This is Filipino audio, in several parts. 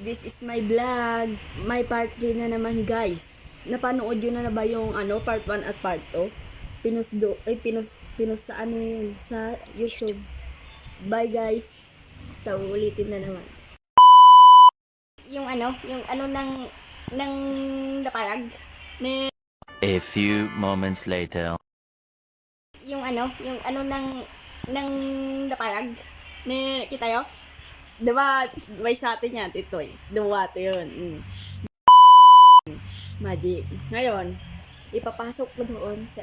this is my vlog. My part 3 na naman guys. Napanood yun na ba yung part 1 at part 2? Pinost sa yun, sa YouTube. Bye guys. So ulitin na naman. Yung ng napalag. A few moments later. Yung ng napalag. Kita yo? Diba, may sa atin yan, ito eh. Duwato yun. Magic. Ngayon, ipapasok ko doon sa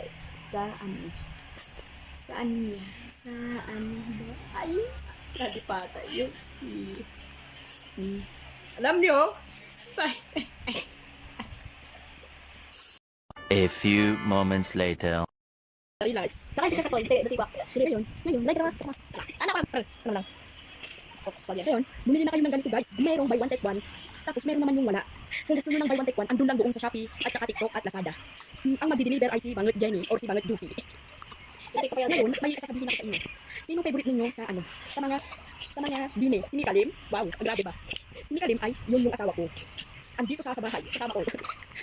ay, kadipata yun. Alam niyo? A few moments later. Relax. Nakikita ka to, hindi ba? Ngayon, like ka. Anak ko lang. Ngayon, bumili na kayo ng ganito guys. Merong buy one take one. Tapos meron naman yung wala. Kung gusto nyo ng buy one take one, andun lang doon sa Shopee at saka TikTok at Lazada. Ang magdi-deliver ay si Bangot Jenny or si Bangot Dusi. Ngayon, may sasabihin ako sa inyo. Sino favorite ninyo sa mga dine? Si Mikalim? Wow, grabe ba? Si Mikalim ay yung asawa ko. Andito sa bahay, kasama ko.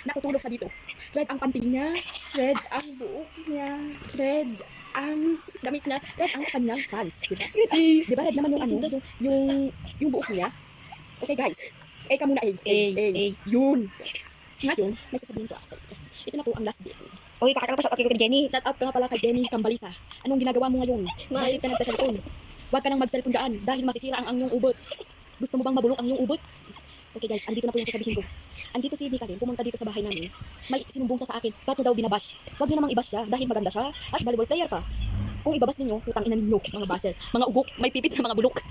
Natutulog sa dito. Red ang panting niya, red ang buhok niya, red ang damit niya, red ang kanyang pants. Diba red naman yung buhok niya? Okay guys, ka muna yun. Ngayon, may sasabihin ko ako sa inyo. Ito na po ang last day. Okay, kakataka pa siya kay Jenny. Shout out ka nga pala kay Jenny Cambalisa. Anong ginagawa mo ngayon? Bakit ka nagsa-cellphone? Huwag ka nang mag-cellphone daan dahil masisira ang iyong ubot. Gusto mo bang mabulok ang iyong ubot? Okay guys, andito na po yung sasabihin ko. Andito si Mikalim, pumunta dito sa bahay namin. May sinumbong siya sa akin. Ba't mo daw binabash? Huwag niyo namang ibash siya dahil maganda siya at volleyball player pa. Kung ibabas ninyo, putang ina ninyo, mga basher. Mga ugok, may pipit na mga bulok.